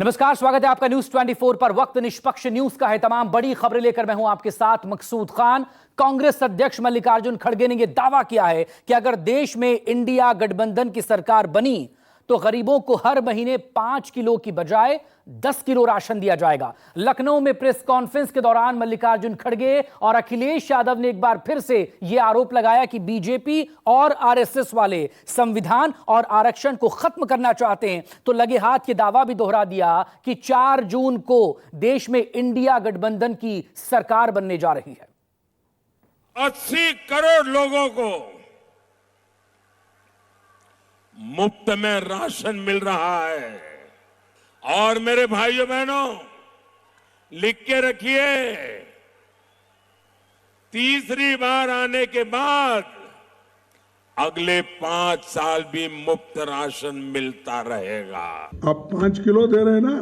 नमस्कार, स्वागत है आपका न्यूज 24 पर। वक्त निष्पक्ष न्यूज का है। तमाम बड़ी खबरें लेकर मैं हूं आपके साथ मकसूद खान। कांग्रेस अध्यक्ष मल्लिकार्जुन खड़गे ने यह दावा किया है कि अगर देश में इंडिया गठबंधन की सरकार बनी तो गरीबों को हर महीने 5 किलो की बजाय 10 किलो राशन दिया जाएगा। लखनऊ में प्रेस कॉन्फ्रेंस के दौरान मल्लिकार्जुन खड़गे और अखिलेश यादव ने एक बार फिर से यह आरोप लगाया कि बीजेपी और आरएसएस वाले संविधान और आरक्षण को खत्म करना चाहते हैं। तो लगे हाथ ये दावा भी दोहरा दिया कि 4 जून को देश में इंडिया गठबंधन की सरकार बनने जा रही है। 80 करोड़ लोगों को मुफ्त में राशन मिल रहा है। और मेरे भाइयों बहनों, लिख के रखिए, तीसरी बार आने के बाद अगले 5 साल भी मुफ्त राशन मिलता रहेगा। आप 5 किलो दे रहे हैं ना,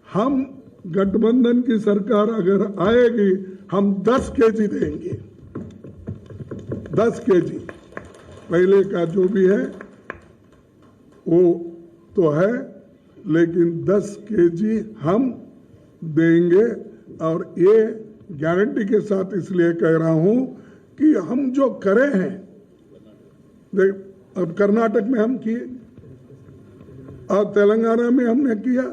हम गठबंधन की सरकार अगर आएगी हम 10 केजी देंगे। 10 केजी पहले का जो भी है वो तो है, लेकिन 10 केजी हम देंगे। और ये गारंटी के साथ इसलिए कह रहा हूं कि हम जो करे हैं, अब कर्नाटक में हम किए और तेलंगाना में हमने किया।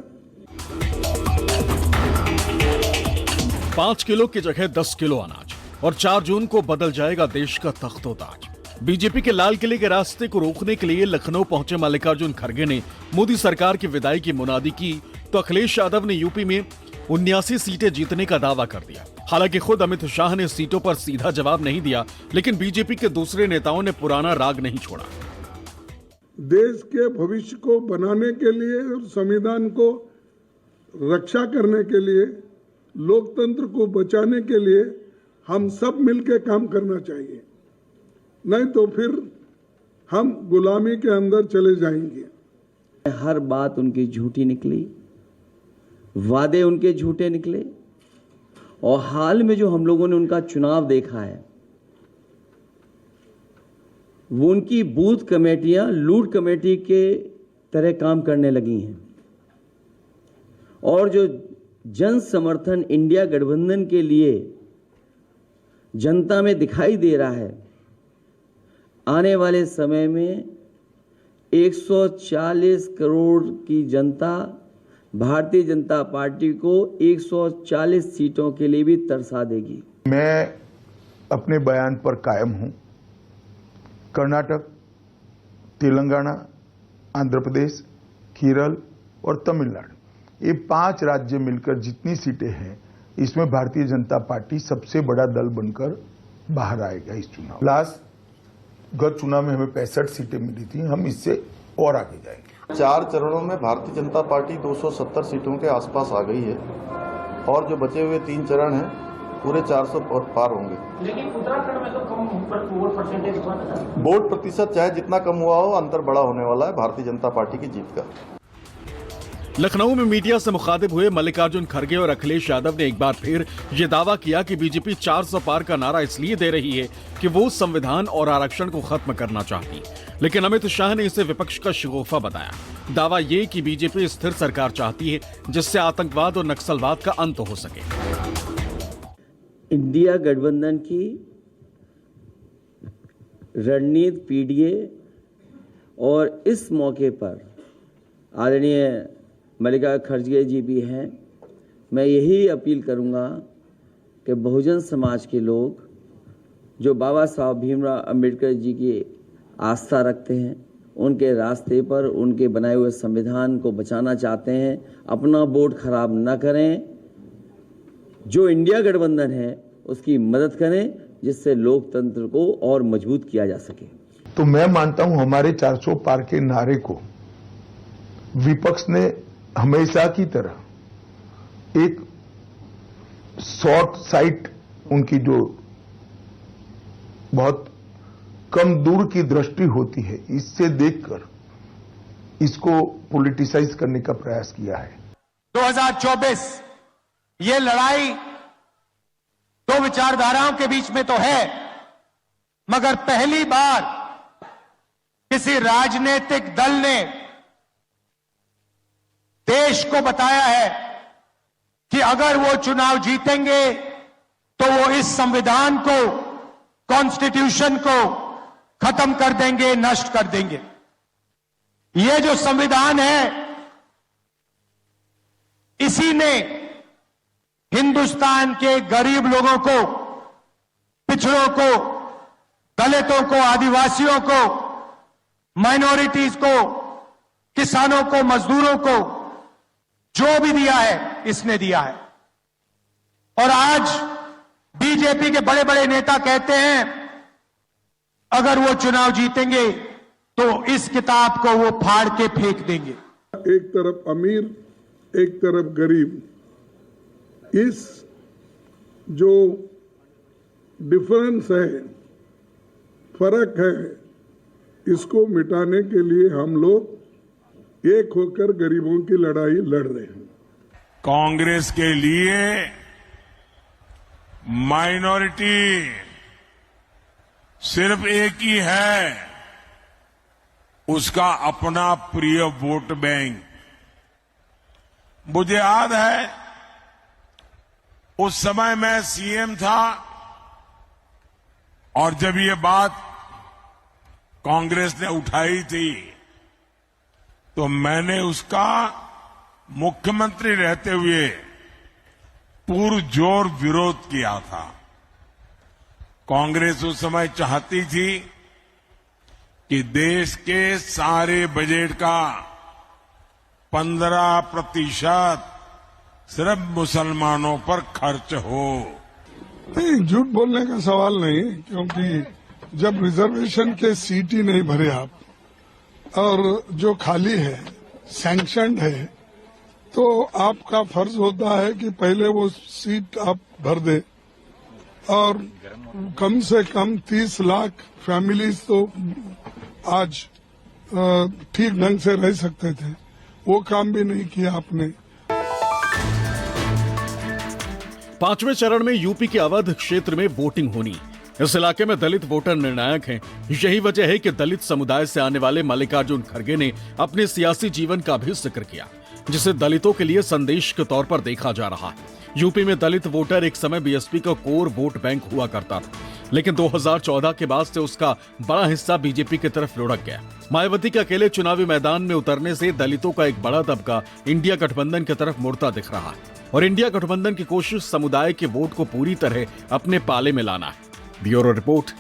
5 किलो की जगह 10 किलो अनाज और 4 जून को बदल जाएगा देश का तख्तो-ताज। बीजेपी के लाल किले के रास्ते को रोकने के लिए लखनऊ पहुंचे मल्लिकार्जुन खड़गे ने मोदी सरकार की विदाई की मुनादी की तो अखिलेश यादव ने यूपी में 79 सीटें जीतने का दावा कर दिया। हालांकि खुद अमित शाह ने सीटों पर सीधा जवाब नहीं दिया, लेकिन बीजेपी के दूसरे नेताओं ने पुराना राग नहीं छोड़ा। देश के भविष्य को बनाने के लिए और संविधान को रक्षा करने के लिए, लोकतंत्र को बचाने के लिए हम सब मिलकर काम करना चाहिए, नहीं तो फिर हम गुलामी के अंदर चले जाएंगे। हर बात उनकी झूठी निकली, वादे उनके झूठे निकले। और हाल में जो हम लोगों ने उनका चुनाव देखा है, वो उनकी बूथ कमेटियां लूट कमेटी के तरह काम करने लगी हैं। और जो जन समर्थन इंडिया गठबंधन के लिए जनता में दिखाई दे रहा है, आने वाले समय में 140 करोड़ की जनता भारतीय जनता पार्टी को 140 सीटों के लिए भी तरसा देगी। मैं अपने बयान पर कायम हूं। कर्नाटक, तेलंगाना, आंध्र प्रदेश, केरल और तमिलनाडु, ये 5 राज्य मिलकर जितनी सीटें हैं, इसमें भारतीय जनता पार्टी सबसे बड़ा दल बनकर बाहर आएगा इस चुनाव। गत चुनाव में हमें 65 सीटें मिली थी, हम इससे और आगे जाएंगे। 4 चरणों में भारतीय जनता पार्टी 270 सीटों के आसपास आ गई है और जो बचे हुए 3 चरण हैं पूरे 400 और पार होंगे। लेकिन उत्तराखंड में तो कम वोट परसेंटेज हुआ था। वोट प्रतिशत चाहे जितना कम हुआ हो, अंतर बड़ा होने वाला है भारतीय जनता पार्टी की जीत का। लखनऊ में मीडिया से मुखातिब हुए मल्लिकार्जुन खड़गे और अखिलेश यादव ने एक बार फिर ये दावा किया कि बीजेपी 400 पार का नारा इसलिए दे रही है कि वो संविधान और आरक्षण को खत्म करना चाहती। लेकिन अमित शाह ने इसे विपक्ष का शिगोफा बताया। दावा ये कि बीजेपी स्थिर सरकार चाहती है जिससे आतंकवाद और नक्सलवाद का अंत हो सके। इंडिया गठबंधन की रणनीति पीडीए और इस मौके पर आदरणीय मल्लिका खड़गे जी भी हैं। मैं यही अपील करूंगा कि बहुजन समाज के लोग जो बाबा साहब भीमराव अंबेडकर जी की आस्था रखते हैं, उनके रास्ते पर, उनके बनाए हुए संविधान को बचाना चाहते हैं, अपना वोट खराब न करें। जो इंडिया गठबंधन है उसकी मदद करें, जिससे लोकतंत्र को और मजबूत किया जा सके। तो मैं मानता हूं हमारे 400 पार के नारे को विपक्ष ने हमेशा की तरह एक शॉर्ट साइट, उनकी जो बहुत कम दूर की दृष्टि होती है, इससे देखकर इसको पॉलिटिसाइज करने का प्रयास किया है। 2024 ये लड़ाई 2 विचारधाराओं के बीच में तो है, मगर पहली बार किसी राजनीतिक दल ने देश देश को बताया है कि अगर वो चुनाव जीतेंगे तो वो इस संविधान को, कॉन्स्टिट्यूशन को खत्म कर देंगे, नष्ट कर देंगे। ये जो संविधान है, इसी ने हिंदुस्तान के गरीब लोगों को, पिछड़ों को, दलितों को, आदिवासियों को, माइनॉरिटीज को, किसानों को, मजदूरों को जो भी दिया है, इसने दिया है। और आज बीजेपी के बड़े बड़े नेता कहते हैं अगर वो चुनाव जीतेंगे तो इस किताब को वो फाड़ के फेंक देंगे। एक तरफ अमीर, एक तरफ गरीब, इस जो डिफरेंस है, फर्क है, इसको मिटाने के लिए हम लोग एक होकर गरीबों की लड़ाई लड़ रहे हैं। कांग्रेस के लिए माइनॉरिटी सिर्फ एक ही है, उसका अपना प्रिय वोट बैंक। मुझे याद है उस समय मैं सीएम था और जब ये बात कांग्रेस ने उठाई थी तो मैंने उसका मुख्यमंत्री रहते हुए पुरजोर विरोध किया था। कांग्रेस उस समय चाहती थी कि देश के सारे बजट का 15% सिर्फ मुसलमानों पर खर्च हो। नहीं, झूठ बोलने का सवाल नहीं, क्योंकि जब रिजर्वेशन के सीट ही नहीं भरे आप और जो खाली है, सैंक्शनड है, तो आपका फर्ज होता है कि पहले वो सीट आप भर दे और कम से कम 30 लाख फैमिलीज तो आज ठीक ढंग से रह सकते थे। वो काम भी नहीं किया आपने। पांचवें चरण में यूपी के अवध क्षेत्र में वोटिंग होनी। इस इलाके में दलित वोटर निर्णायक हैं। यही वजह है कि दलित समुदाय से आने वाले मल्लिकार्जुन खड़गे ने अपने सियासी जीवन का भी जिक्र किया, जिसे दलितों के लिए संदेश के तौर पर देखा जा रहा है। यूपी में दलित वोटर एक समय बीएसपी का कोर वोट बैंक हुआ करता था, लेकिन 2014 के बाद से उसका बड़ा हिस्सा बीजेपी की तरफ लुढ़क गया। मायावती के अकेले चुनावी मैदान में उतरने से दलितों का एक बड़ा तबका इंडिया गठबंधन की तरफ मुड़ता दिख रहा है और इंडिया गठबंधन की कोशिश समुदाय के वोट को पूरी तरह अपने पाले में लाना है। Bureau report,